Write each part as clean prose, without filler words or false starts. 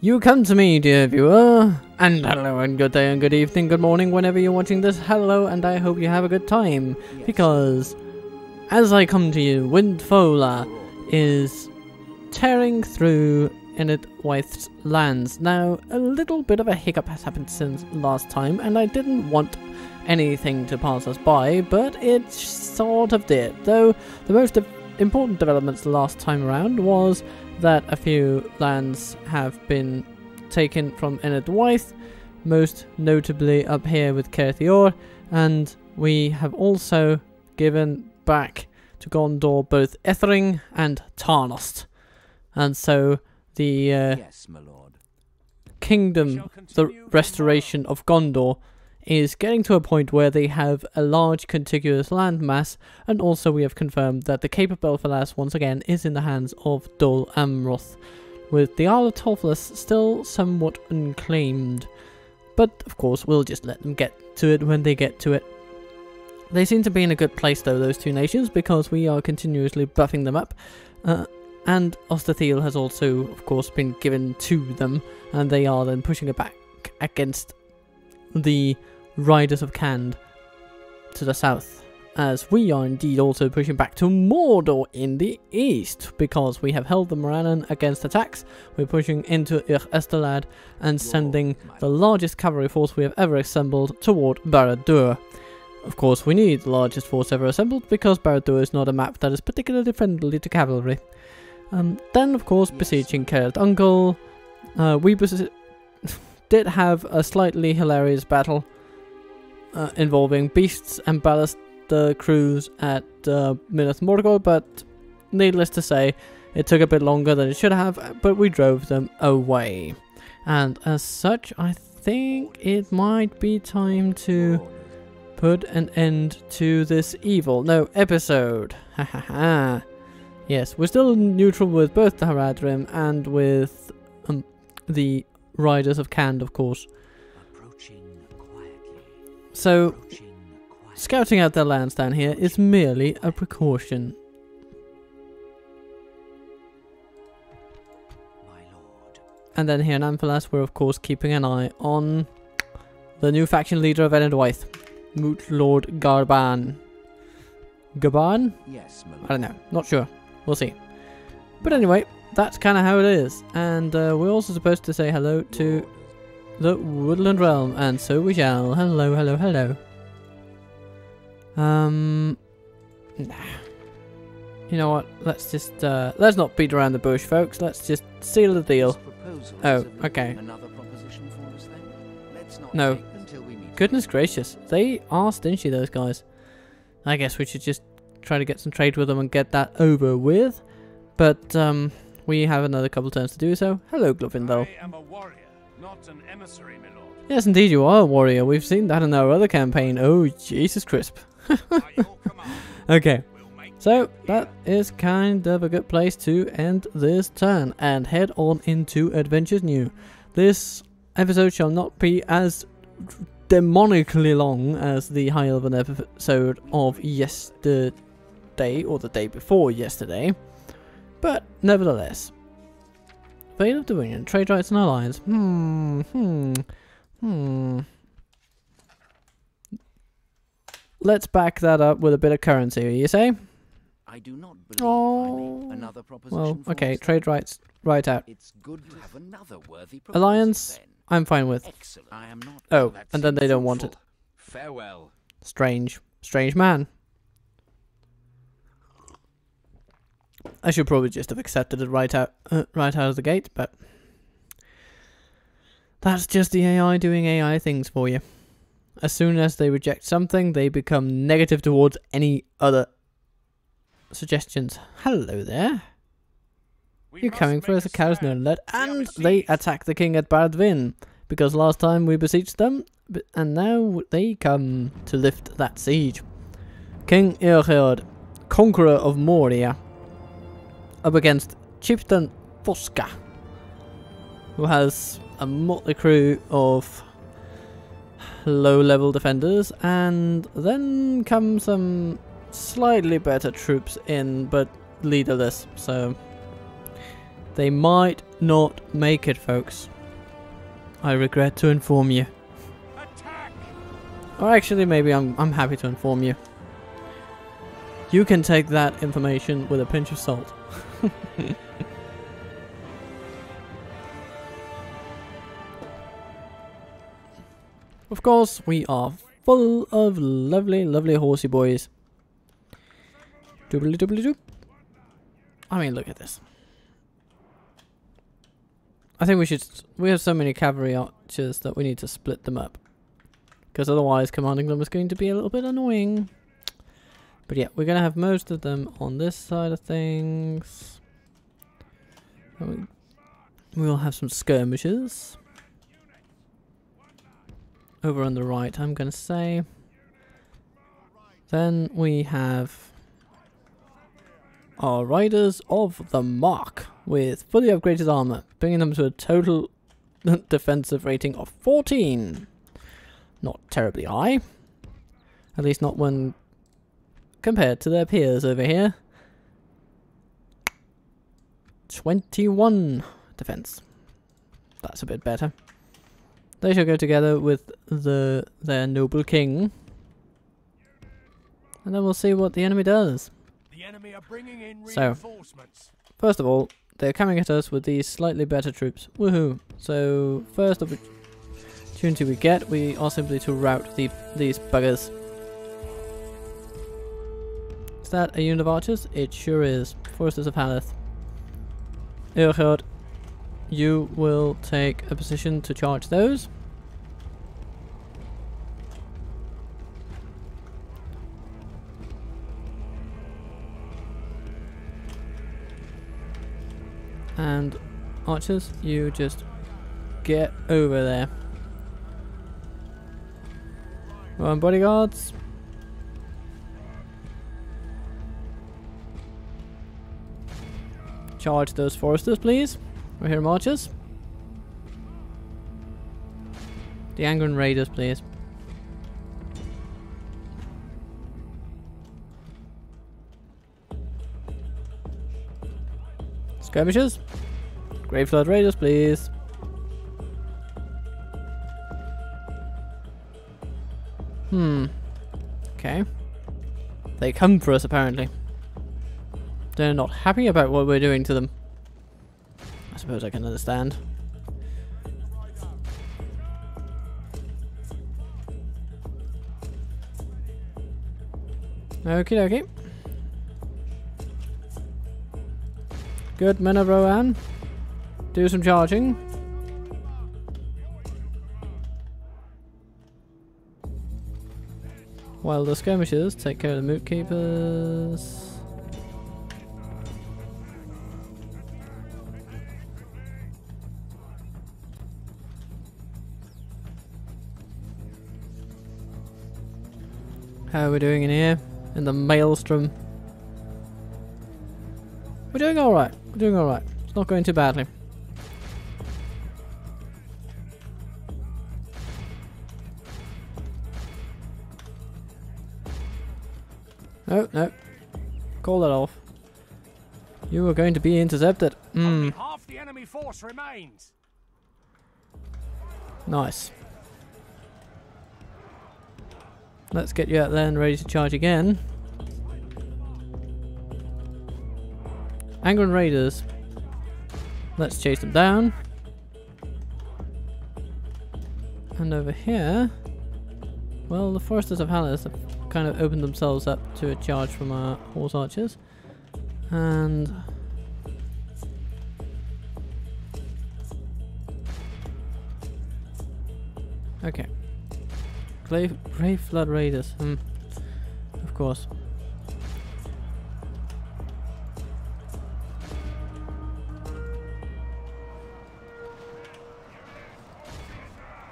You come to me, dear viewer, and hello and good day and good evening, good morning, whenever you're watching this. Hello, and I hope you have a good time, because as I come to you, Windfola is tearing through Inedwaith's lands. Now, a little bit of a hiccup has happened since last time, and I didn't want anything to pass us by, but it sort of did. Though the most important developments last time around was that a few lands have been taken from Inedwaith, most notably up here with Certhior, and we have also given back to Gondor both Ethering and Tarnost. And so the yes, my lord. kingdom, the restoration of Gondor, is getting to a point where they have a large contiguous landmass, and also we have confirmed that the Cape of Belfalas once again is in the hands of Dol Amroth, with the Isle of Tolfalas still somewhat unclaimed. But of course we'll just let them get to it when they get to it. They seem to be in a good place though, those two nations, because we are continuously buffing them up, and Ostathiel has also of course been given to them, and they are then pushing it back against the Riders of Khand to the south, as we are indeed also pushing back to Mordor in the east, because we have held the Morannon against attacks. We're pushing into Estelad and sending the largest cavalry force we have ever assembled toward Barad-dûr. Of course, we need the largest force ever assembled, because Barad-dûr is not a map that is particularly friendly to cavalry. Then, of course, besieging Caer Ungol. We did have a slightly hilarious battle involving beasts and ballast crews at Minas Morgul, but needless to say, it took a bit longer than it should have, but we drove them away. And as such, I think it might be time to put an end to this episode. Ha ha ha. Yes, we're still neutral with both the Haradrim and with the Riders of Khand, of course. So, scouting out their lands down here is merely a precaution. My lord. And then here in Amphalas, we're of course keeping an eye on the new faction leader of Inedwaith, Moot Lord Garban. Garban? Yes, my lord. I don't know, not sure. We'll see. But anyway, that's kind of how it is. And we're also supposed to say hello to the Woodland Realm, and so we shall. Hello, hello, hello. Nah. You know what? Let's just let's not beat around the bush, folks. Let's just seal the deal. Oh, okay. No. Goodness gracious, they are stingy, those guys. I guess we should just try to get some trade with them and get that over with. But we have another couple turns to do so. Hello, Glorfindel. I am a warrior, not an emissary, my lord. Yes, indeed you are a warrior. We've seen that in our other campaign. Oh, Jesus crisp. Okay, so that is kind of a good place to end this turn and head on into Adventures New. This episode shall not be as demonically long as the High Elven episode of yesterday, or the day before yesterday, but nevertheless. Veil of Dominion, trade rights and alliance. Let's back that up with a bit of currency, you say? I do not believe I make another proposition. Well, okay, trade rights, right out. It's good to have another worthy Alliance, then. I'm fine with. Excellent. I am not. Oh, and then they don't want it. Farewell. Strange. Strange man. I should probably just have accepted it right out of the gate, but that's just the AI doing AI things for you. As soon as they reject something, they become negative towards any other suggestions. Hello there. You're coming for us a cow's nut, and they attack the king at Baradvin, because last time we besieged them, and now they come to lift that siege. King Eorherd, conqueror of Moria, up against Chieftain Fosca, who has a motley crew of low-level defenders, and then come some slightly better troops in, but leaderless, so They might not make it, folks. I regret to inform you. Attack! Or actually, maybe I'm happy to inform you. You can take that information with a pinch of salt. Of course, we are full of lovely, lovely horsey boys. Doobly doobly doop. I mean, look at this. I think we should... We have so many cavalry archers that we need to split them up. Because otherwise commanding them is going to be a little bit annoying. But yeah, we're going to have most of them on this side of things. We'll have some skirmishes. Over on the right, I'm going to say. Then we have our Riders of the Mark with fully upgraded armor, bringing them to a total defensive rating of 14. Not terribly high. At least not when compared to their peers over here. 21 defense. That's a bit better. They shall go together with their noble king. And then we'll see what the enemy does. The enemy are bringing in So, reinforcements. first of all, they're coming at us with these slightly better troops. Woohoo! So, first opportunity we get, we are simply to rout these buggers. Is that a unit of archers? It sure is. Foresters of Haleth. Urchard, you will take a position to charge those. And archers, you just get over there. Rohan bodyguards. Charge those foresters, please. We're here, marchers. The Angron Raiders, please. Skirmishers. Grey Flood Raiders, please. Okay. They come for us, apparently. They're not happy about what we're doing to them. I suppose I can understand. Okie dokie. Good, men of Rohan. Do some charging. While the skirmishers take care of the moot keepers. How are we doing in here? In the maelstrom? We're doing alright. We're doing alright. It's not going too badly. No, no. Call that off. You are going to be intercepted. Only half the enemy force remains. Nice. Let's get you out there and ready to charge again. Angron Raiders. Let's chase them down. And over here, well, the Foresters of Haleth have kind of opened themselves up to a charge from our horse archers. And okay. Grey Flood Raiders. Of course.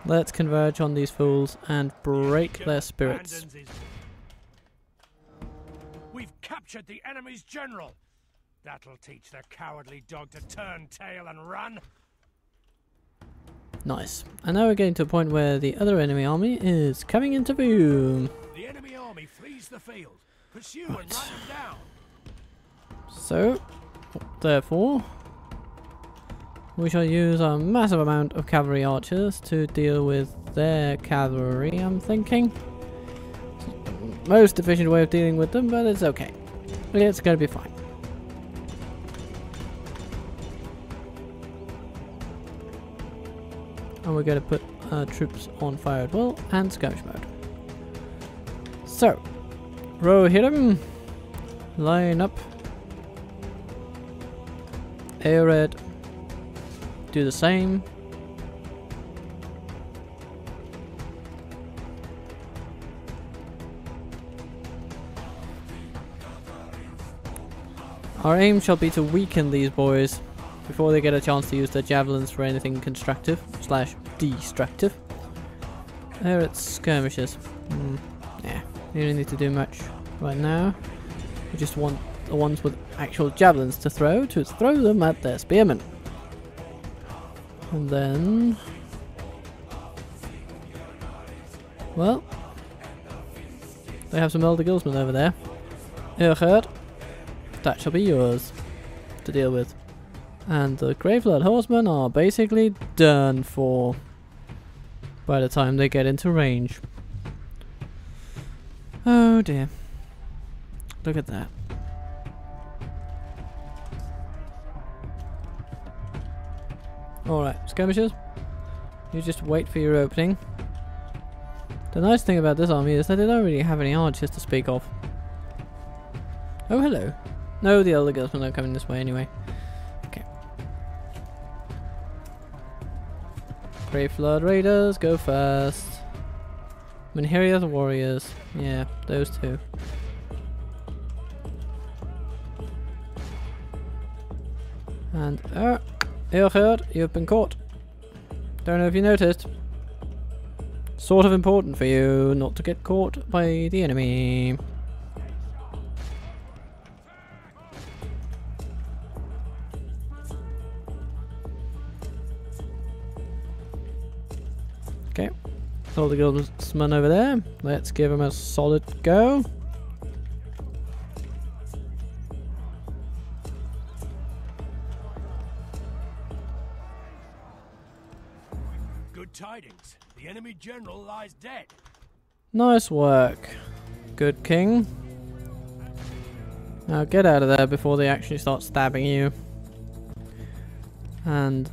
Let's converge on these fools and break their spirits. We've captured the enemy's general. That'll teach the cowardly dog to turn tail and run. Nice. And now we're getting to a point where the other enemy army is coming into view. The enemy army flees the field. Pursue and run them down. So, therefore, we shall use a massive amount of cavalry archers to deal with their cavalry, I'm thinking. Most efficient way of dealing with them, but it's okay. It's gonna be fine. And we're gonna put troops on fire at will and skirmish mode. So, Rohan, line up. Aered, do the same. Our aim shall be to weaken these boys before they get a chance to use their javelins for anything constructive / destructive. There it's skirmishes. Yeah, you don't need to do much right now. We just want the ones with actual javelins to throw them at their spearmen. And then, well, they have some elder guildsmen over there. Heard. That shall be yours to deal with. And the Gravelord horsemen are basically done for by the time they get into range. Oh dear. Look at that. Alright, skirmishers. You just wait for your opening. The nice thing about this army is that they don't really have any archers to speak of. Oh, hello. No, the elder guildsmen are coming this way anyway. Okay. Gravelord raiders, go first. Menhiria the warriors. Yeah, those two. And, Earherd, you've been caught. Don't know if you noticed. Sort of important for you not to get caught by the enemy. Okay, all the guildsmen over there. Let's give them a solid go. Good tidings. The enemy general lies dead. Nice work, good king. Now get out of there before they actually start stabbing you. And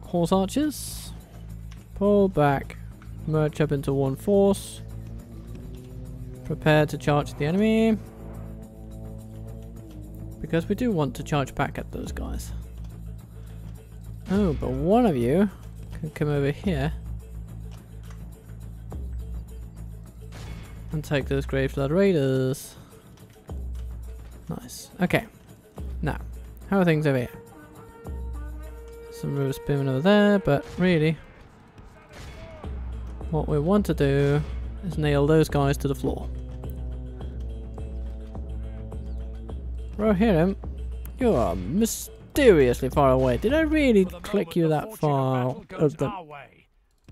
horse archers. Pull back, merge up into one force, prepare to charge the enemy, because we do want to charge back at those guys. Oh, but one of you can come over here and take those Gravelord raiders. Nice. Okay, now, how are things over here? Some river spearmen over there, but really what we want to do is nail those guys to the floor. Rohan, you are mysteriously far away. Did I really click you that far of the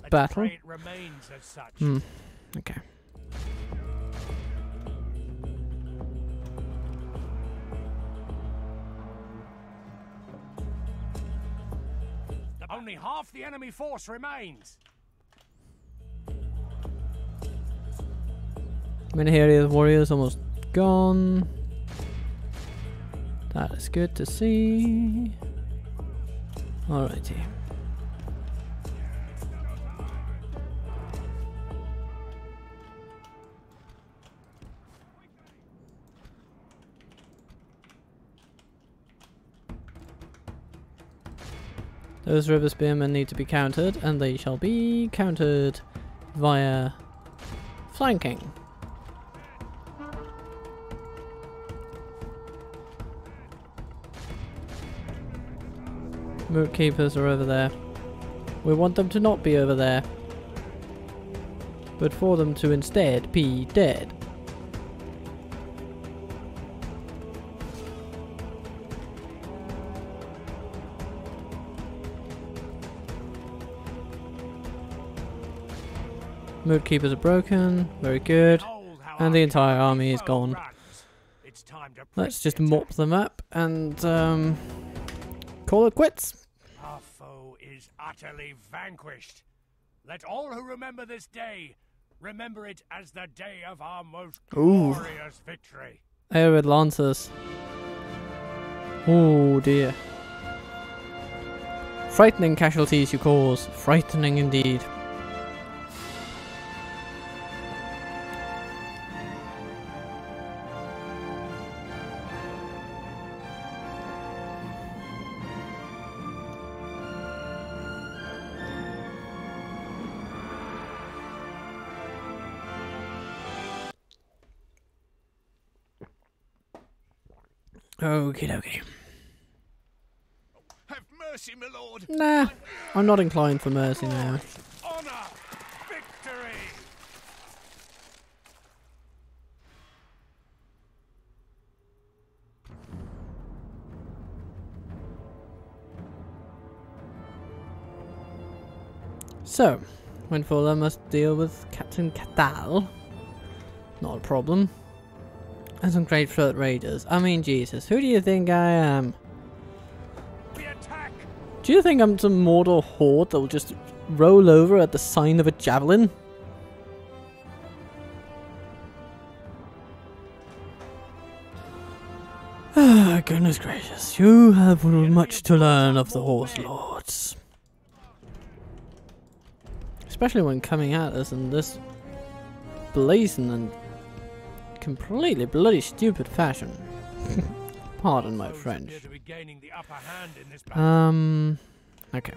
battle? Okay. Only half the enemy force remains. Menhiria the warriors almost gone. That is good to see. Alrighty. Those river spearmen need to be countered, and they shall be countered via flanking. Moot keepers are over there. We want them to not be over there, but for them to instead be dead. Moot keepers are broken, very good, and the entire army is gone. Let's just mop them up and call it quits. Our is utterly vanquished. Let all who remember this day remember it as the day of our most glorious victory. Arid Lancers. Oh dear. Frightening casualties you cause. Frightening indeed. Okie dokie. Have mercy, my lord. Nah, I'm not inclined for mercy now. Honor, victory. So, Windfaller must deal with Captain Catal. Not a problem. And some Great Flirt Raiders. I mean, Jesus, who do you think I am? We attack. Do you think I'm some Mordor horde that will just roll over at the sign of a javelin? Ah, goodness gracious, you have much to learn of the Horse Lords. Especially when coming at us in this blazing and completely bloody stupid fashion. Pardon my French. Okay.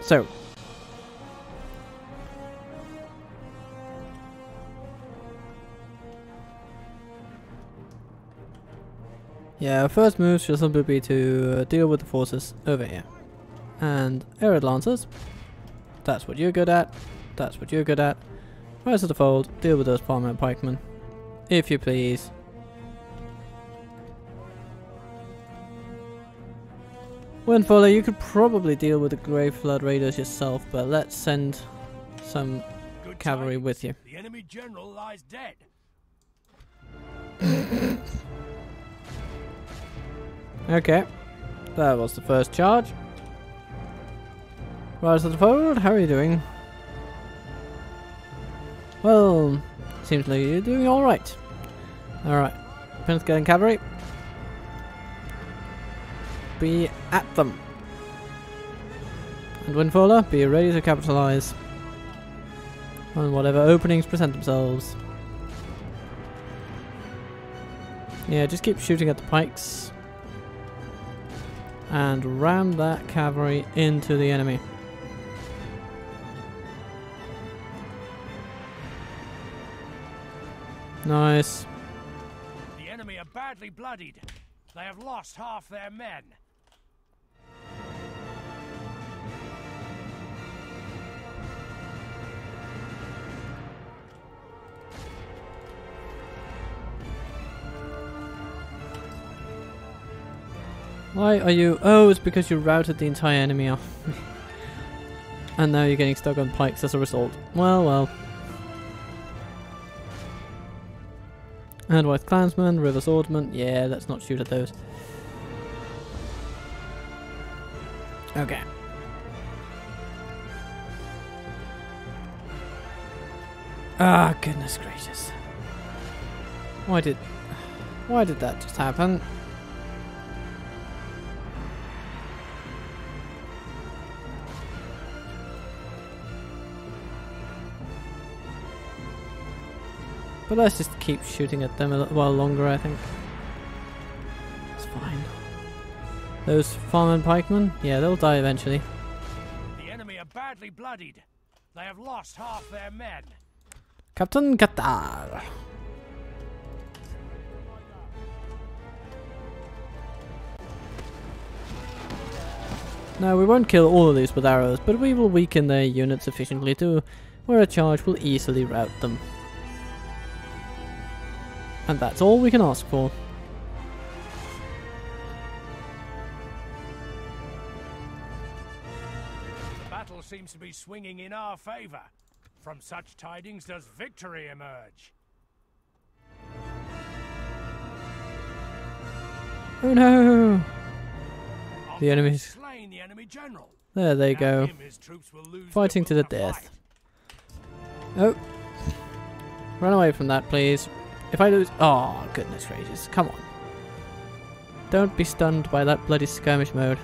So. Yeah, our first move should simply be to deal with the forces over here. And Arid Lancers. That's what you're good at. That's what you're good at. Rise of the Fold, deal with those farmhand pikemen. If you please. Windfaller, you could probably deal with the Grey Flood Raiders yourself, but let's send some cavalry with you. The enemy general lies dead. Okay. That was the first charge. Rise of the Fold, how are you doing? Well, seems like you're doing alright. Alright. Prince getting cavalry. Be at them. And Windfaller, be ready to capitalize on whatever openings present themselves. Yeah, just keep shooting at the pikes. And ram that cavalry into the enemy. Nice. The enemy are badly bloodied. They have lost half their men. Why are you... Oh, it's because you routed the entire enemy off. And now you're getting stuck on pikes as a result. Well, well. And White Clansman, River Swordman. Yeah, let's not shoot at those. Okay. Ah, goodness gracious. Why did that just happen? But let's just keep shooting at them a little while longer, I think. It's fine. Those farming pikemen? Yeah, they'll die eventually. The enemy are badly bloodied. They have lost half their men. Captain Qatar. Now, we won't kill all of these with arrows, but we will weaken their units sufficiently to where a charge will easily rout them. And that's all we can ask for. The battle seems to be swinging in our favor. From such tidings does victory emerge. Oh no! The enemy's slain the enemy general. There they go. Him, his troops will lose Fighting to the death. Oh. Run away from that, please. If I lose... Oh, goodness gracious. Come on. Don't be stunned by that bloody skirmish mode.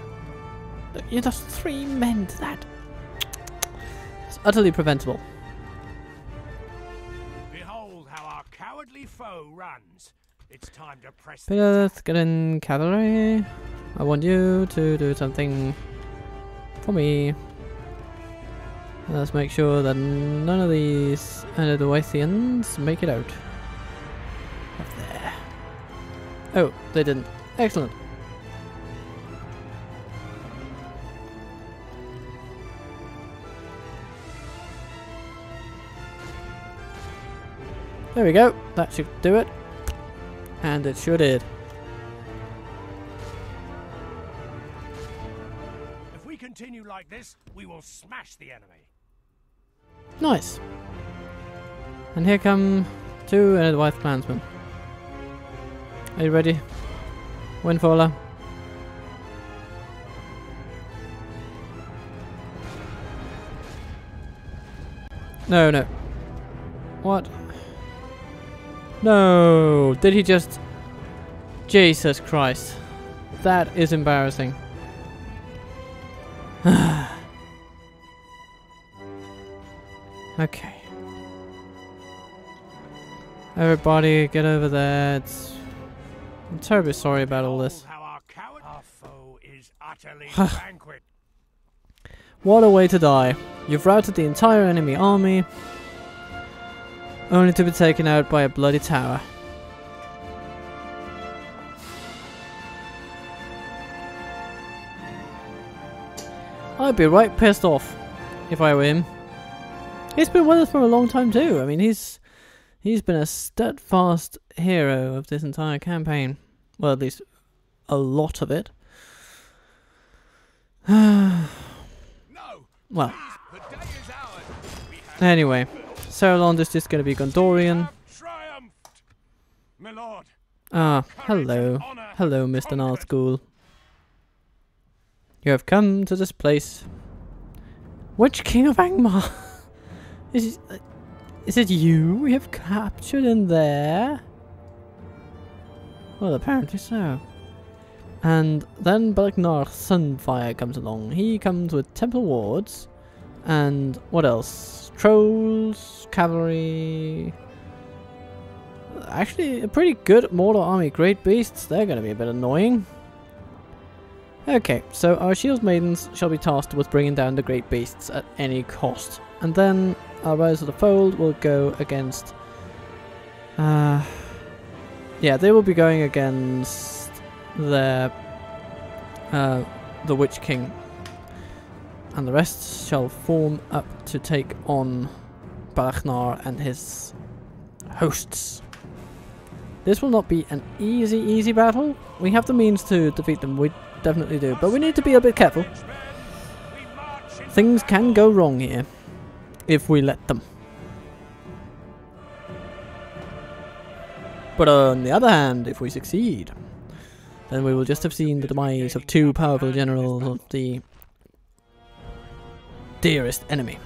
You're just 3 men to that. It's utterly preventable. Behold how our cowardly foe runs. It's time to press. Let's get in cavalry. I want you to do something for me. Let's make sure that none of these Anadwaithians make it out. Up there. Oh, they didn't. Excellent. There we go. That should do it. And it sure did. If we continue like this, we will smash the enemy. Nice. And here come 2 Edwarth clansmen. Are you ready? Windfaller. No, no. What? No! Did he just... Jesus Christ. That is embarrassing. Okay. Everybody get over there. I'm terribly sorry about all this. Our foe is utterly vanquished. What a way to die. You've routed the entire enemy army, only to be taken out by a bloody tower. I'd be right pissed off if I were him. He's been with us for a long time too. I mean, he's been a steadfast hero of this entire campaign. Well, at least a lot of it. Well. Anyway, Saruland is just going to be Gondorian. Ah, hello. Hello, Mr. Nazgul. You have come to this place. Which King of Angmar? Is it you we have captured in there? Well, apparently so. And then Belgnar Sunfire comes along. He comes with Temple Wards. And what else? Trolls, Cavalry. Actually, a pretty good Mordor army. Great Beasts. They're going to be a bit annoying. Okay, so our Shield Maidens shall be tasked with bringing down the Great Beasts at any cost. And then our Rise of the Fold will go against... yeah, they will be going against their... the Witch King. And the rest shall form up to take on Belgnar and his hosts. This will not be an easy battle. We have the means to defeat them, we definitely do. But we need to be a bit careful. Things can go wrong here, if we let them. But on the other hand, if we succeed, then we will just have seen the demise of 2 powerful generals of the dearest enemy.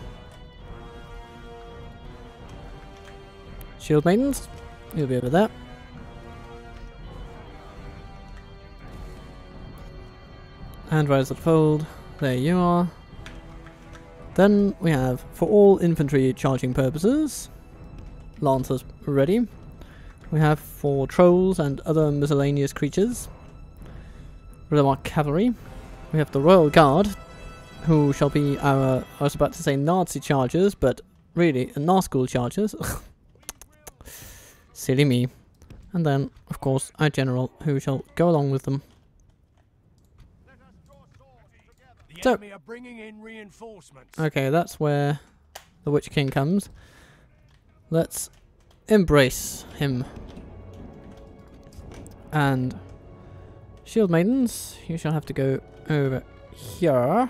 Shield Maidens, you'll be over there. And Rise of the Fold, there you are. Then we have, for all infantry charging purposes, Lancers ready. We have for trolls and other miscellaneous creatures, Riddermark Cavalry. We have the Royal Guard, who shall be our, I was about to say Nazi chargers, but really, Nazgul chargers. Silly me. And then, of course, our general, who shall go along with them. The enemy are bringing in reinforcements. Okay, that's where the Witch King comes. Let's embrace him. And Shield Maidens, you shall have to go over here.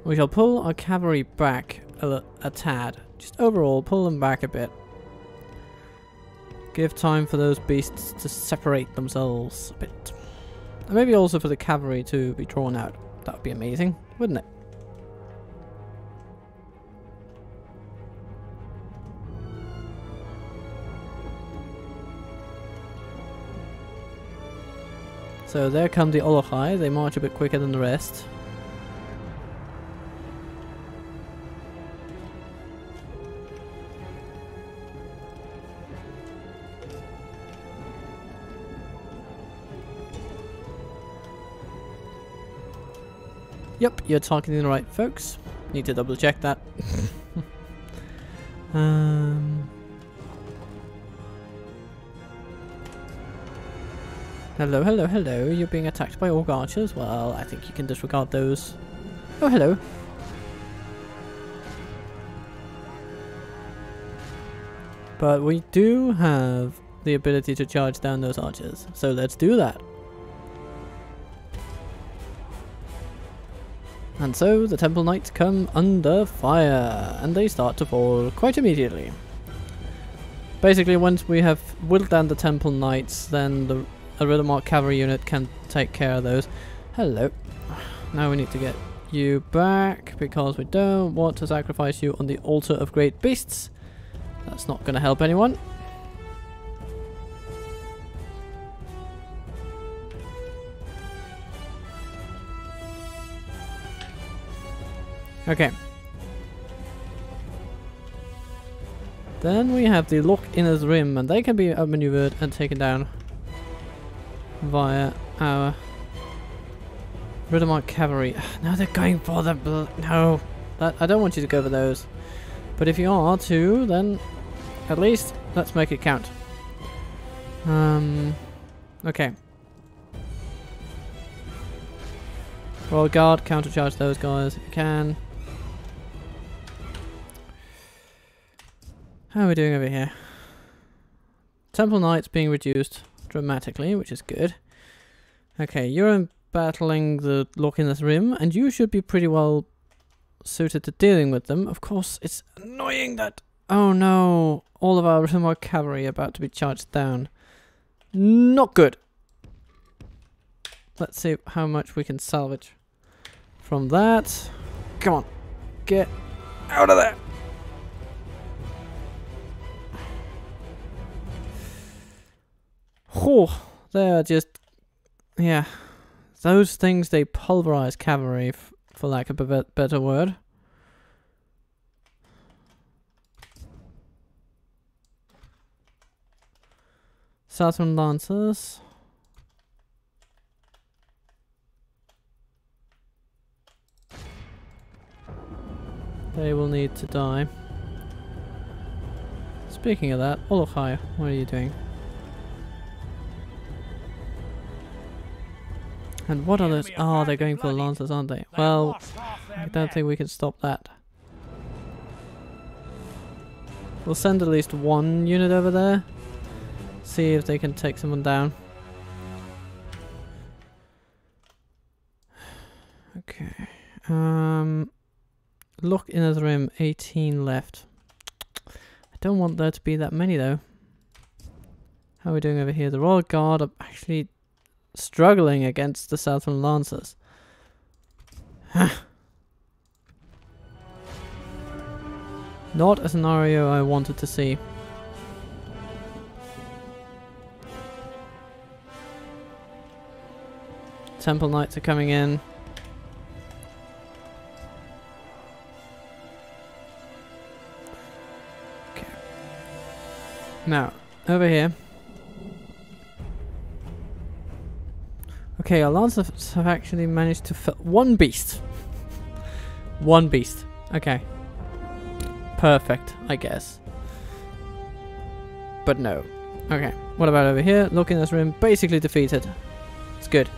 We shall pull our cavalry back a tad. Just overall, pull them back a bit. Give time for those beasts to separate themselves a bit. And maybe also for the cavalry to be drawn out. That would be amazing, wouldn't it? So there come the Olochai. They march a bit quicker than the rest. Yep, you're targeting the right folks. Need to double check that. Hello, hello, hello. You're being attacked by orc archers. Well, I think you can disregard those. Oh, hello. But we do have the ability to charge down those archers. So let's do that. And so the Temple Knights come under fire, and they start to fall quite immediately. Basically, once we have whittled down the Temple Knights, then the Riddermark cavalry unit can take care of those. Hello. Now we need to get you back, because we don't want to sacrifice you on the altar of great beasts. That's not going to help anyone. Okay. Then we have the Loch Inner's Rim, and they can be outmaneuvered and taken down via our Riddermark cavalry. No, they're going for the no. I don't want you to go for those. But if you are to, then at least let's make it count. Okay. Royal Guard, countercharge those guys if you can. How are we doing over here? Temple Knights being reduced dramatically, which is good. Okay, you're battling the Loch Inner's Rim, and you should be pretty well suited to dealing with them. Of course, it's annoying that... Oh no! All of our Riddermark cavalry are about to be charged down. Not good! Let's see how much we can salvage from that. Come on. Get out of there! Oh, they're just... Yeah. Those things, they pulverize cavalry, for lack of a better word. Southern Lancers. They will need to die. Speaking of that, Olochai, what are you doing? And what are those? Oh, they're going for the Lancers, aren't they? Well, I don't think we can stop that. We'll send at least one unit over there. See if they can take someone down. Okay. Loch Inner's Rim, 18 left. I don't want there to be that many though. How are we doing over here? The Royal Guard are actually struggling against the Southern Lancers. Not a scenario I wanted to see. Temple Knights are coming in. Okay. Now, over here. Okay, our Lancers have actually managed to fill one beast. One beast. Okay. Perfect, I guess. But no. Okay, what about over here? Loch Inner's Rim, basically defeated. It's good.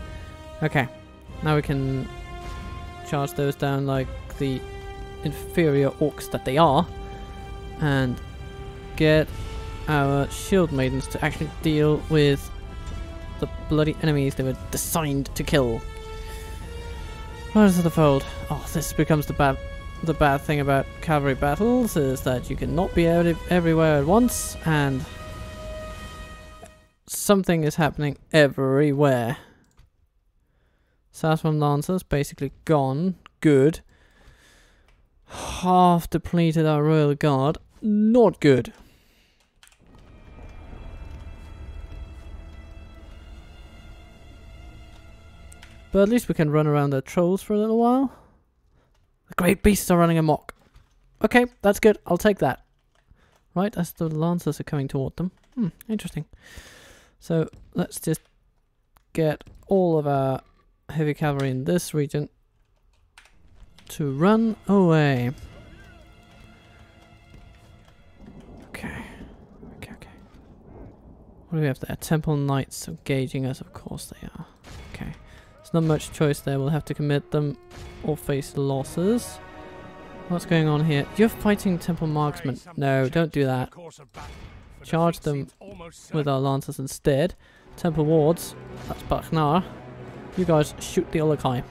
Okay, now we can charge those down like the inferior orcs that they are. And get our shield maidens to actually deal with the bloody enemies they were designed to kill. Riders of the Fold. Oh, this becomes the bad thing about cavalry battles, is that you cannot be out everywhere at once, and something is happening everywhere. Southern Lancers basically gone. Good. Half depleted our Royal Guard. Not good. But at least we can run around the trolls for a little while. The great beasts are running amok. Okay, that's good. I'll take that. Right, as the Lancers are coming toward them. Interesting. So, let's just get all of our heavy cavalry in this region to run away. Okay. What do we have there? Temple Knights engaging us. Of course they are. Okay. There's not much choice there. We'll have to commit them or face losses. What's going on here? You're fighting Temple Marksmen. No, don't do that. Charge them with our Lancers instead. Temple Wards. That's Bachnar. You guys shoot the Olokai.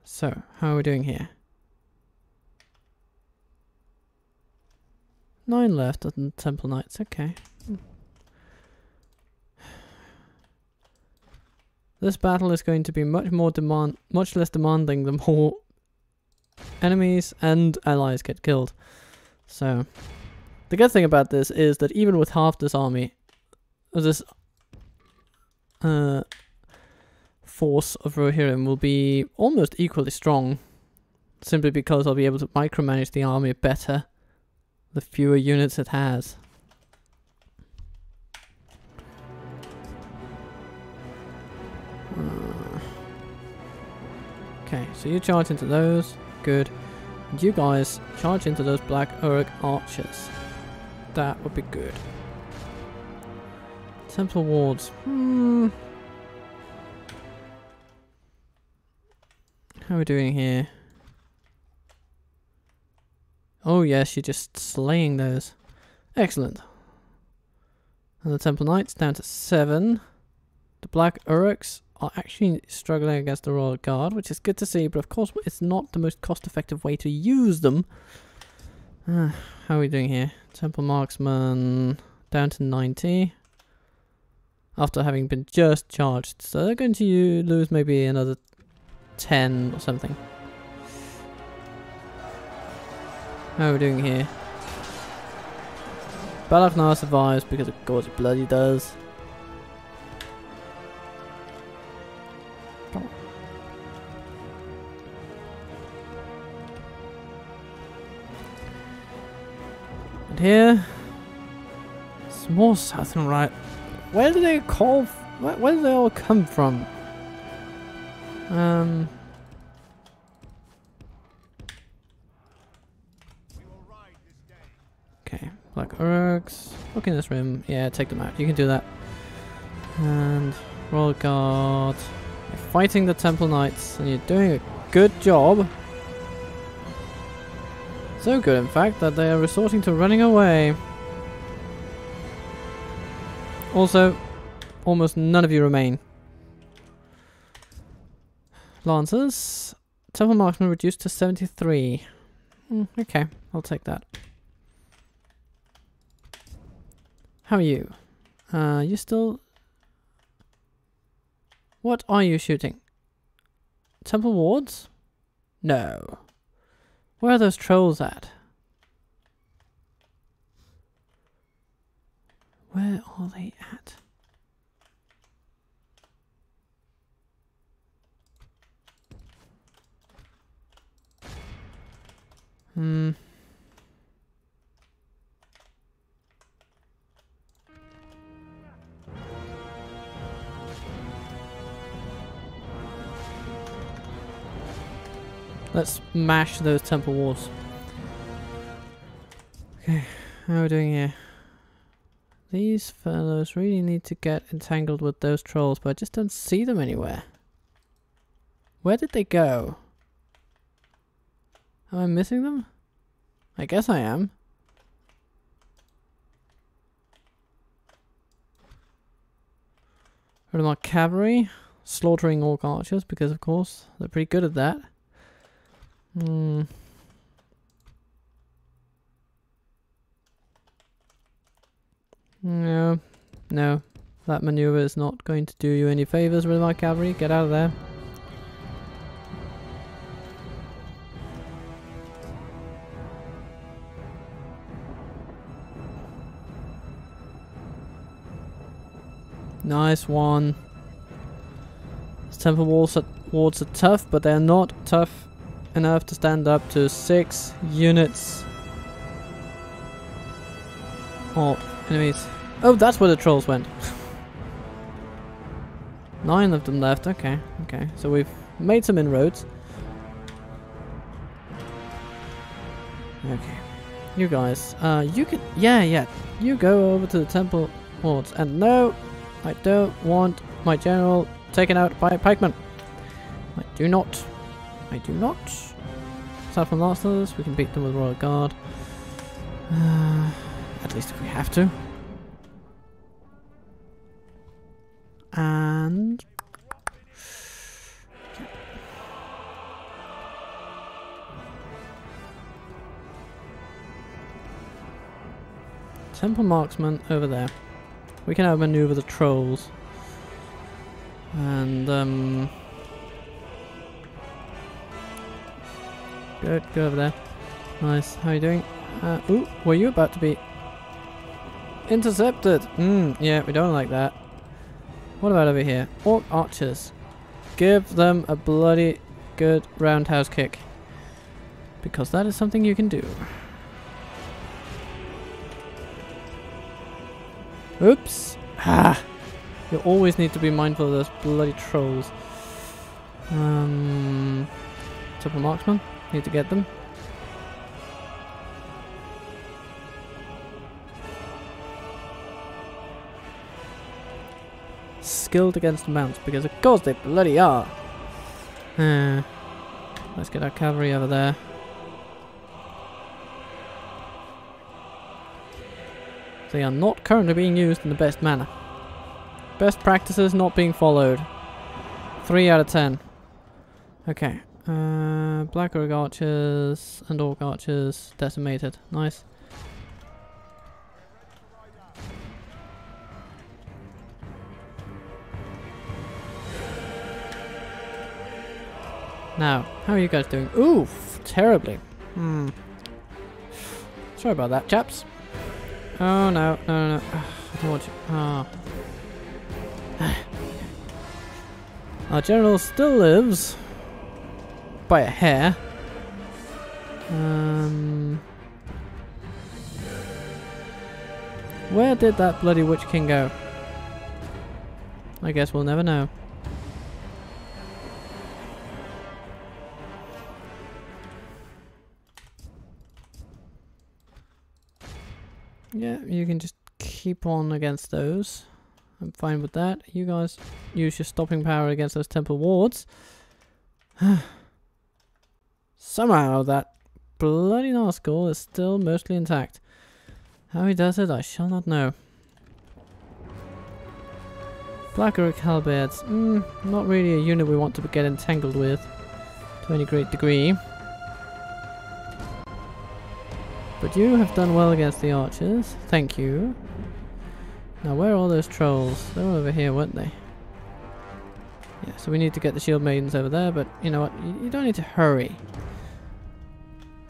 So, how are we doing here? 9 left of the Temple Knights. Okay. This battle is going to be much less demanding the more enemies and allies get killed. So, the good thing about this is that even with half this army, this force of Rohirrim will be almost equally strong, simply because I'll be able to micromanage the army better the fewer units it has. Okay, so you charge into those. Good. And you guys charge into those Black Uruk archers. That would be good. Temple wards. How are we doing here? Oh yes, you're just slaying those. Excellent. And the Temple Knights down to 7. The Black Uruks are actually struggling against the Royal Guard, which is good to see, but of course it's not the most cost-effective way to use them. How are we doing here? Temple Marksman down to 90. After having been just charged. So they're going to lose maybe another 10 or something. How are we doing here? Balagnar survives because of course it bloody does. Come on. And here, it's more southern right. Where do they call? Where do they all come from? Okay, Black Uruks. Look in this room. Yeah, take them out. You can do that. And Royal Guard. You're fighting the Temple Knights, and you're doing a good job. So good, in fact, that they are resorting to running away. Also, almost none of you remain. Lancers. Temple Marksman reduced to 73. Okay, I'll take that. How are you? You still... What are you shooting? Temple wards? No. Where are those trolls at? Where are they at? Let's mash those temple walls. Okay, how are we doing here? These fellows really need to get entangled with those trolls, but I just don't see them anywhere. Where did they go? Am I missing them? I guess I am. Rid of my cavalry. Slaughtering orc archers, because of course, they're pretty good at that. No. That maneuver is not going to do you any favors with my cavalry. Get out of there. Nice one. These temple wards are tough, but they're not tough enough to stand up to 6 units of enemies. Oh, that's where the trolls went. 9 of them left. Okay, okay. So we've made some inroads. Okay. You guys, you can... Yeah. You go over to the temple wards. And no, I don't want my general taken out by a pikeman. I do not. Aside from Lasters, we can beat them with Royal Guard. At least if we have to. And... Temple Marksman over there. We can outmaneuver the trolls. And, Good, go over there. Nice, how are you doing? Ooh, were you about to be intercepted? Yeah, we don't like that. What about over here? Orc archers. Give them a bloody good roundhouse kick. Because that is something you can do. Oops! Ah! You always need to be mindful of those bloody trolls. Temple Marksman. Need to get them. Skilled against mounts, because of course they bloody are. Let's get our cavalry over there. They are not currently being used in the best manner. Best practices not being followed. 3 out of 10. Okay. Black Orc archers and Orc archers decimated. Nice. Now, how are you guys doing? Oof, terribly. Sorry about that, chaps. Oh no. I don't want you. Our general still lives. By a hair. Where did that bloody Witch King go? I guess we'll never know. Yeah, you can just keep on against those. I'm fine with that. You guys use your stopping power against those temple wards. Somehow that bloody Nazgul is still mostly intact. How he does it, I shall not know. Black Orc halberds. Not really a unit we want to get entangled with to any great degree. But you have done well against the archers. Thank you. Now where are all those trolls? They were over here, weren't they? Yeah, so we need to get the shield maidens over there, but you know what? You don't need to hurry.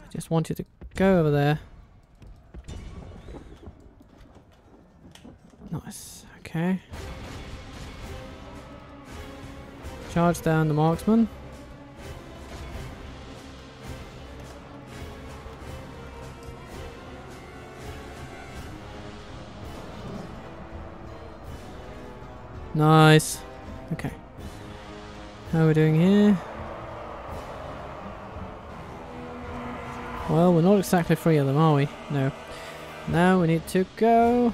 I just want you to go over there. Nice. Okay. Charge down the marksman. Nice. Okay. How are we doing here? Well, we're not exactly free of them, are we? No. Now we need to go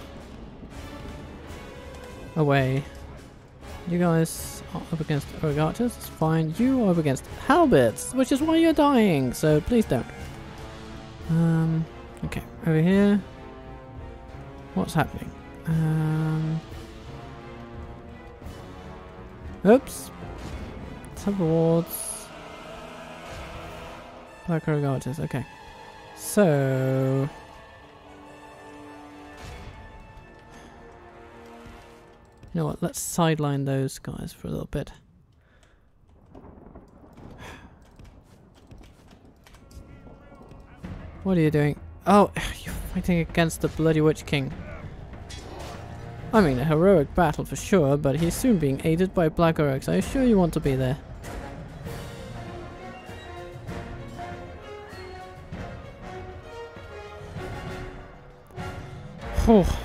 away. You guys are up against Orc archers, it's fine. You are up against halberds, which is why you're dying, so please don't. Okay, over here. What's happening? Oops. Temple wards. Black Orc archers, okay. So... You know what, let's sideline those guys for a little bit. What are you doing? Oh, you're fighting against the bloody Witch King. I mean, a heroic battle for sure, but he's soon being aided by Black Orcs. Are you sure you want to be there? Oh.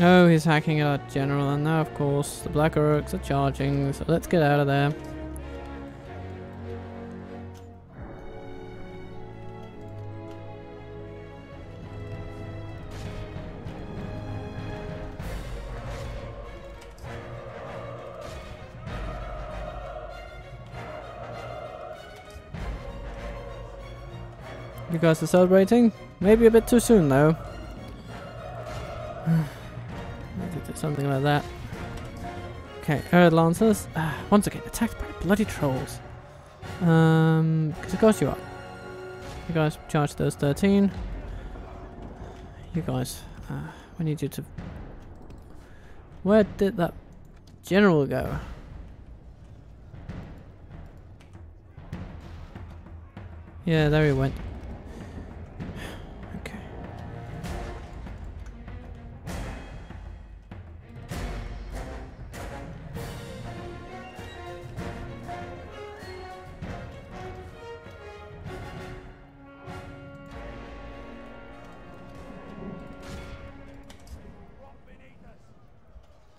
Oh, he's hacking at our general, and now of course the Black Orcs are charging, so let's get out of there. You guys are celebrating? Maybe a bit too soon though. Something like that. Okay, Earth Lancers. Once again, attacked by bloody trolls. Because of course you are. You guys charge those 13. You guys, we need you to... Where did that general go? Yeah, there he went. Okay.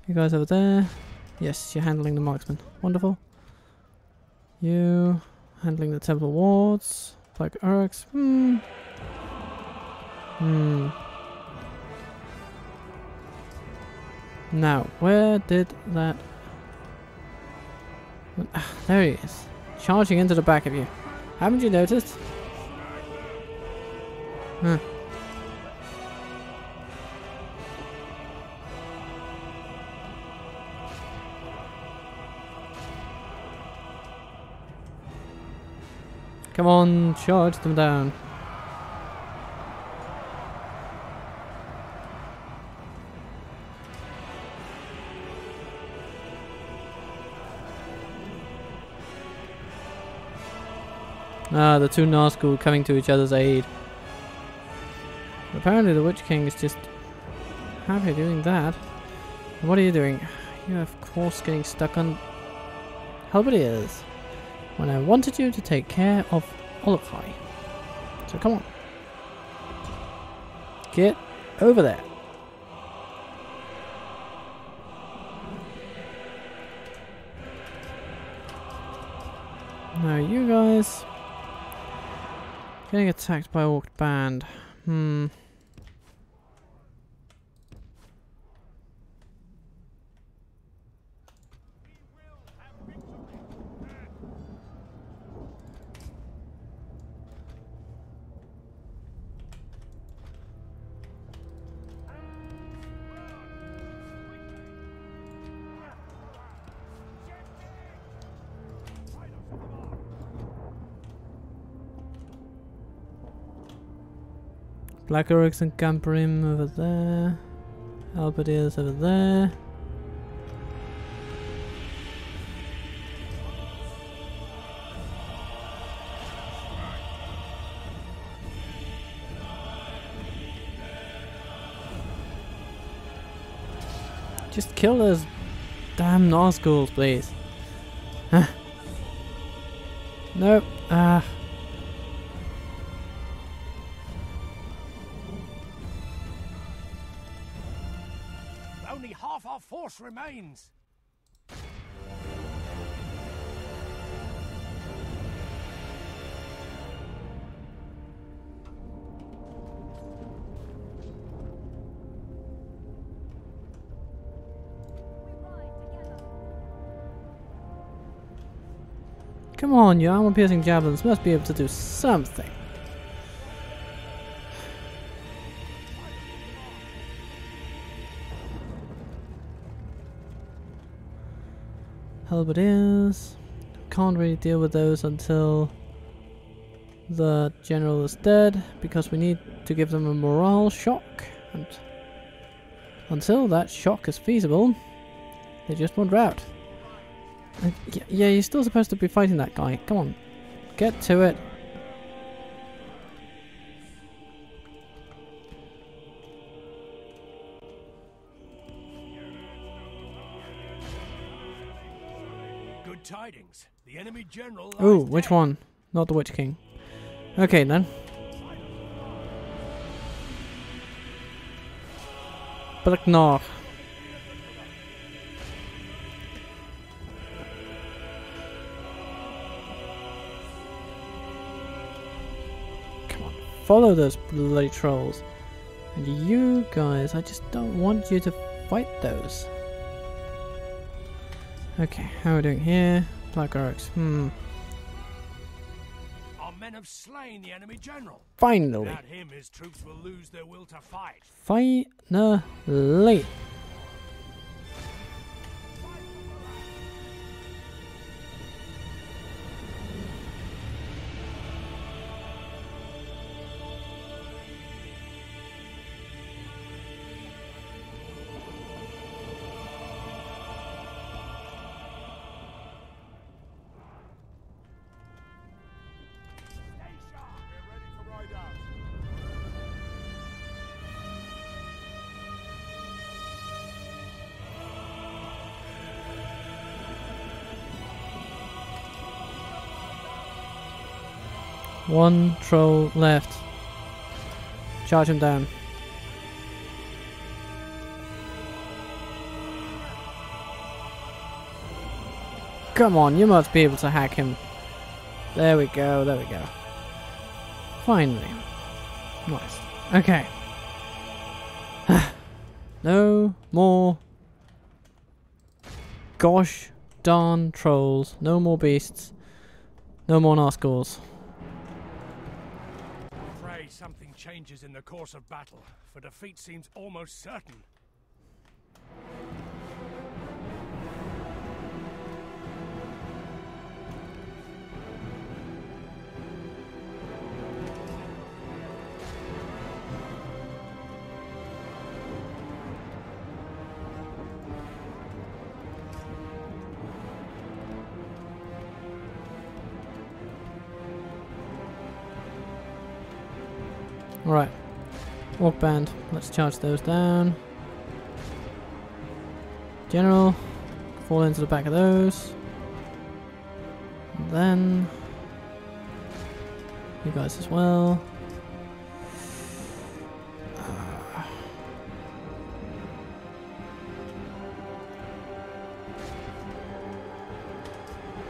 You guys over there? Yes, you're handling the marksman. Wonderful. You handling the temple wards. Like Urks. Now, where did that... there he is. Charging into the back of you. Haven't you noticed? Huh. Come on, charge them down. Ah, the two Nazgul coming to each other's aid. Apparently the Witch King is just happy doing that. What are you doing? You're of course getting stuck on halberdiers. When I wanted you to take care of Olafai. So come on. Get over there. Now you guys getting attacked by Orc Band. Black Orcs and Gamperim over there. Halberdiers over there. Just kill those damn Nazguls, please. Nope. Only half our force remains. Come on, your armor-piercing javelins must be able to do something. Halberdiers. Can't really deal with those until The general is dead because we need to give them a morale shock, and until that shock is feasible, they just won't rout. Yeah, you're still supposed to be fighting that guy. Come on, get to it. Good tidings. The enemy general. Ooh, lies which dead. one? Not the Witch King. Okay then. Braknar. Come on, follow those bloody trolls. And you guys, I just don't want you to fight those. Okay, how are we doing here? Black Orcs. Our men have slain the enemy general. Finally. Without him, his troops will lose their will to fight. Finally. One troll left. Charge him down. Come on, you must be able to hack him. There we go, there we go. Finally. Nice. Okay. No more gosh darn trolls. No more beasts. No more Nazguls. Pray something changes in the course of battle, for defeat seems almost certain. Alright. Orc band. Let's charge those down. General. Fall into the back of those. And then you guys as well.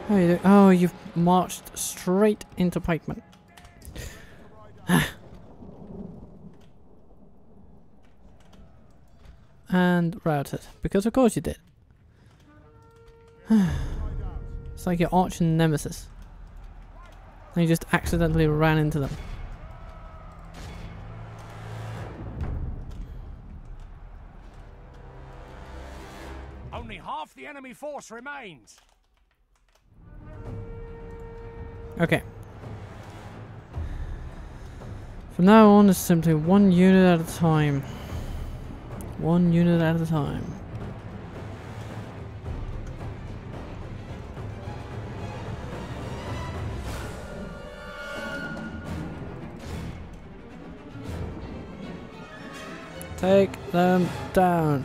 How are you doing? Oh, you've marched straight into pikemen. And routed. Because of course you did. It's like your arch nemesis. And you just accidentally ran into them. Only half the enemy force remains. Okay. From now on, it's simply one unit at a time. One unit at a time. Take them down.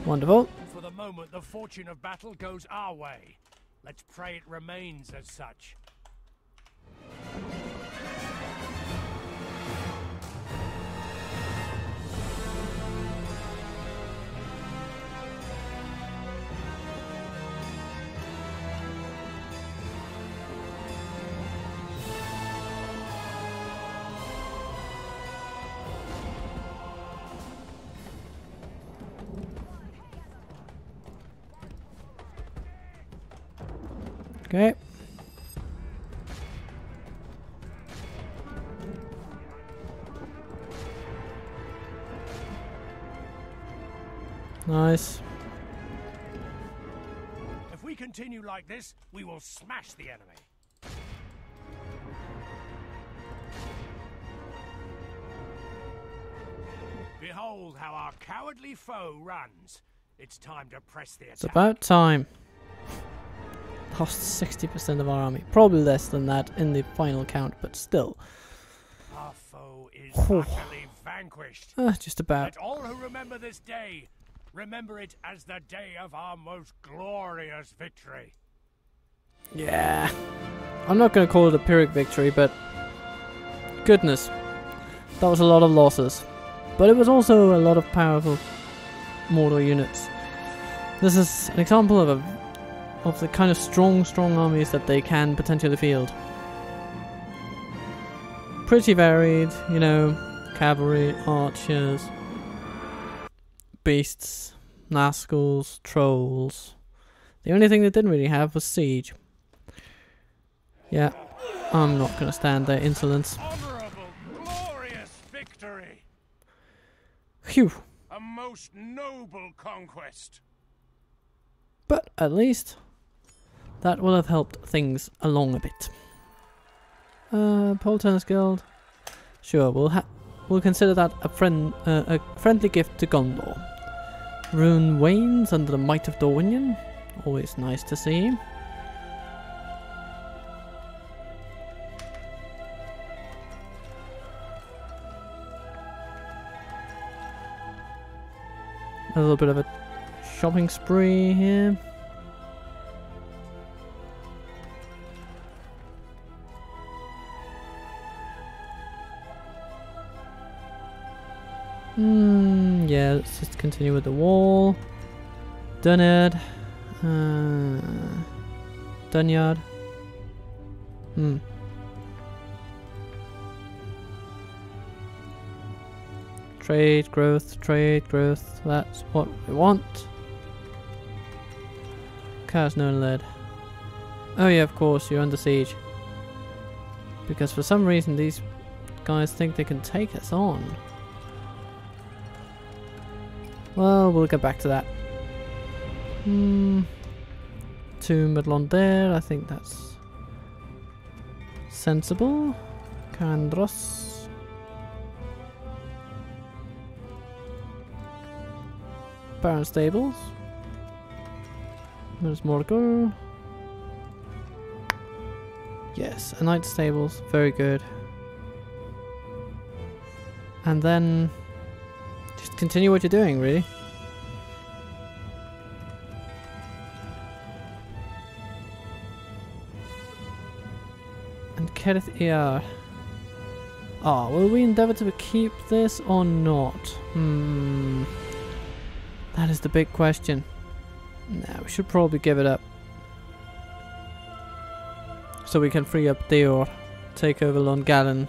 Wonderful. For the moment, the fortune of battle goes our way. Let's pray it remains as such. Okay. Nice. If we continue like this, we will smash the enemy. behold how our cowardly foe runs. It's time to press the attack. It's about time. Lost 60% of our army. Probably less than that in the final count, but still. Our foe is utterly vanquished. Just about. Let all who remember this day remember it as the day of our most glorious victory. Yeah. I'm not going to call it a Pyrrhic victory, but goodness. That was a lot of losses. But it was also a lot of powerful Mordor units. This is an example of the kind of strong armies that they can potentially field. Pretty varied, you know, cavalry, archers, beasts, Nazguls, trolls. The only thing they didn't really have was siege. Yeah, I'm not going to stand their insolence. Honorable, glorious victory! Phew. A most noble conquest. But at least that will have helped things along a bit. Pole Tennis Guild. Sure, we'll consider that a friendly gift to Gondor. Rune wanes under the might of Dorwinion. Always nice to see. A little bit of a shopping spree here. Yeah, let's just continue with the wall. Dunyard. Dunyard. Trade growth, that's what we want. Cars no lead. Oh yeah, of course, you're under siege. Because for some reason these guys think they can take us on. Well, we'll get back to that. To Medlonder, I think that's sensible. Candros. Baron Stables. There's Morgul. Yes, a Knight Stables, very good. And then just continue what you're doing, really. And Kerith ER. Ah, will we endeavour to keep this or not? That is the big question. Nah, we should probably give it up. So we can free up Deor, take over Longallen.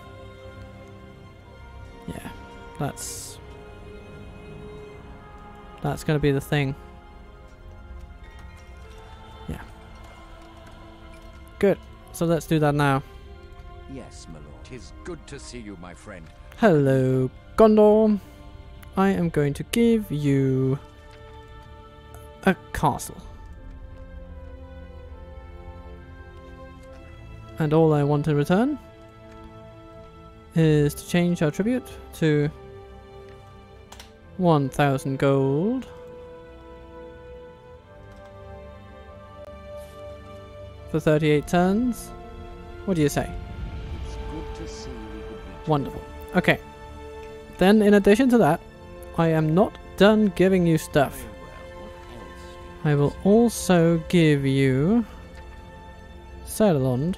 Yeah, that's gonna be the thing. Yeah. Good. So let's do that now. Yes, my lord. 'Tis good to see you, my friend. Hello, Gondor. I am going to give you a castle. And all I want in return is to change our tribute to 1,000 gold. For 38 turns. What do you say? It's good to see we could reach. Wonderful. Okay. Then in addition to that, I am not done giving you stuff. Very well. What else? I will also give you Sailorland.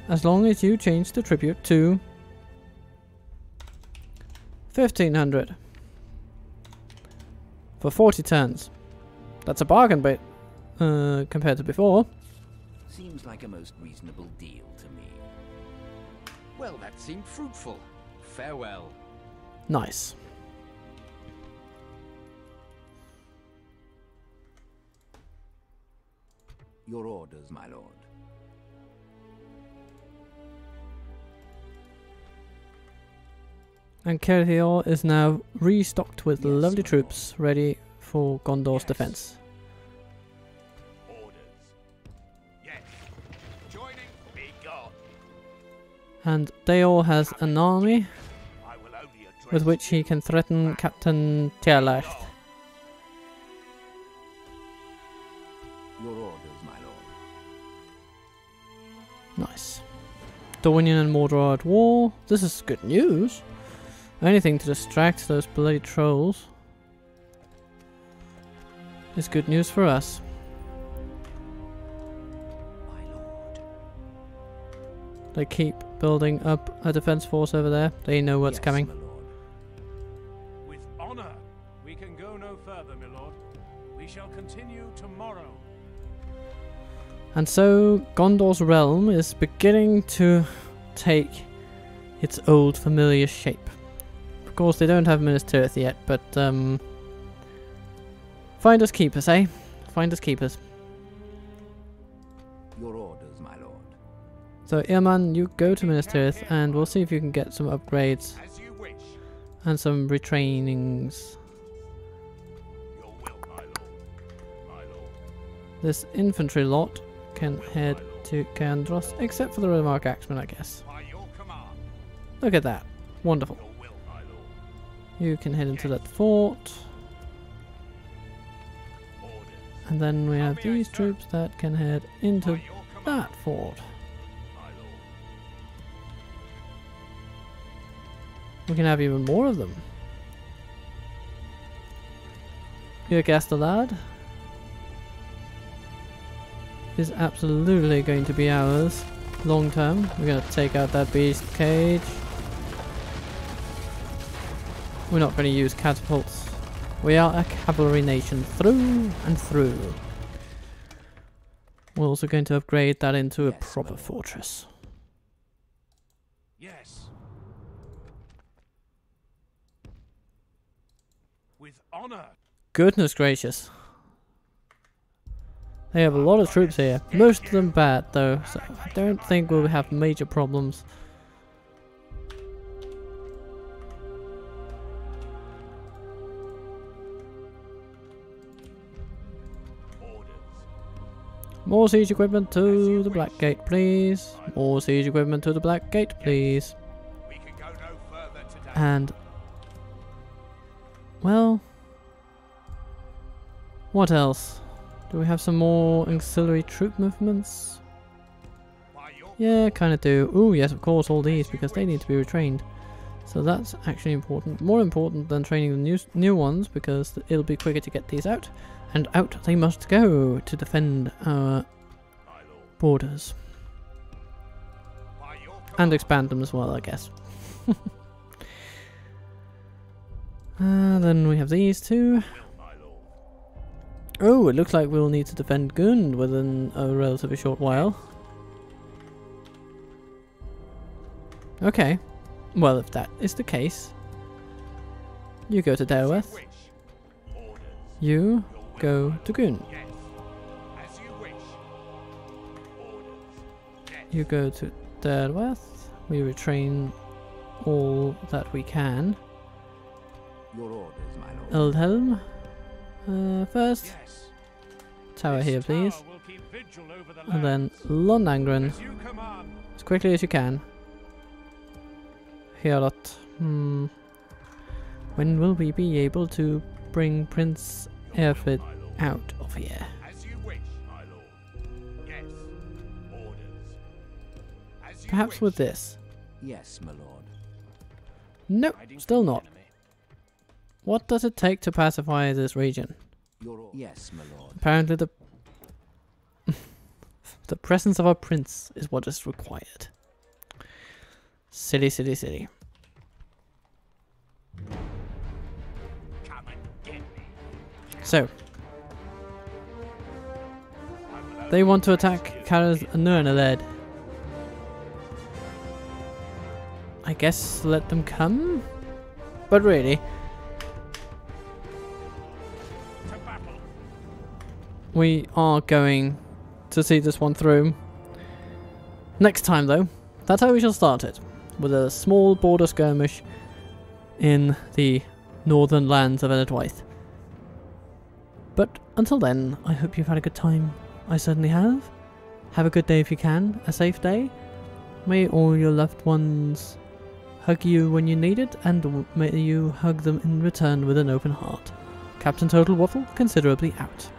As long as you change the tribute to 1,500 for 40 turns. That's a bargain, but compared to before. Seems like a most reasonable deal to me. Well, that seemed fruitful. Farewell. Nice. Your orders, my lord. And Kerith is now restocked with Yes, lovely my troops ready for Gondor's defense. Orders. Yes. Joining. Be gone. And Daor has an army I will only address with which he can threaten Captain Tialacht. Your orders, my lord. Nice. Dornian and Mordor are at war. This is good news. Anything to distract those bloody trolls is good news for us. My lord. They keep building up a defense force over there. They know what's Yes, coming. my lord. With honor, we can go no further, my lord. We shall continue tomorrow. And so Gondor's realm is beginning to take its old familiar shape. Of course, they don't have Minas Tirith yet, but finders keepers, eh? Finders keepers. Your orders, my lord. So Irman, you go to Minas Tirith and we'll see if you can get some upgrades As you wish. and some retrainings. Your will, my lord. My lord. This infantry lot can head to Kandros, except for the Remark Axeman, I guess. By your command. Look at that. Wonderful. Your will, my lord. You can head into that fort. Orders. And then we have these troops that can head into By your command, that fort. my lord. We can have even more of them. Your Gastelad is absolutely going to be ours long term. We're going to take out that beast cage. We're not going to use catapults. We are a cavalry nation through and through. We're also going to upgrade that into a Yes, proper my lord. fortress. Yes. With honor. Goodness gracious. They have a lot of troops here. Most of them bad though, so I don't think we'll have major problems. Orders. More siege equipment to the Black Gate, please. More siege equipment to the Black Gate, please. We can go no further today. And, well, what else? Do we have some more auxiliary troop movements? By your Yeah, kind of do. Ooh, yes, of course, all these, because they need to be retrained. So that's actually important. More important than training the new ones, because it'll be quicker to get these out. And out they must go to defend our my lord. borders. By your And command. expand them as well, I guess. Then we have these two. Will, my lord. Oh, it looks like we'll need to defend Gund within a relatively short while. Okay. Well, if that is the case, you go to As you Derweth, wish. Orders. you Your will, go my to lord. Gund. Yes. As you wish. Orders. Yes. You go to Derweth, we retrain all that we can. Your orders, my lord. Eldhelm, first, Yes. tower This here please, tower will keep vigil over the and then lands. Londangren, As you command. as quickly as you can. Heorot, when will we be able to bring Prince Erfrid My lord. out of here? As you wish, my lord. Yes. Orders. As you Perhaps wish. with this? Yes, my lord. Nope, still not. What does it take to pacify this region? Yes, my lord. Apparently the the presence of a prince is what is required. Silly, silly, silly. Come and get me. So, I will they want to only attack address you. Karaz Nurnaled. I guess let them come? But really, To battle. we are going to see this one through. Next time though, that's how we shall start it. With a small border skirmish in the northern lands of Enedwaith. But until then, I hope you've had a good time. I certainly have. Have a good day if you can, a safe day. May all your loved ones hug you when you need it, and may you hug them in return with an open heart. Captain Total Waffle, considerably out.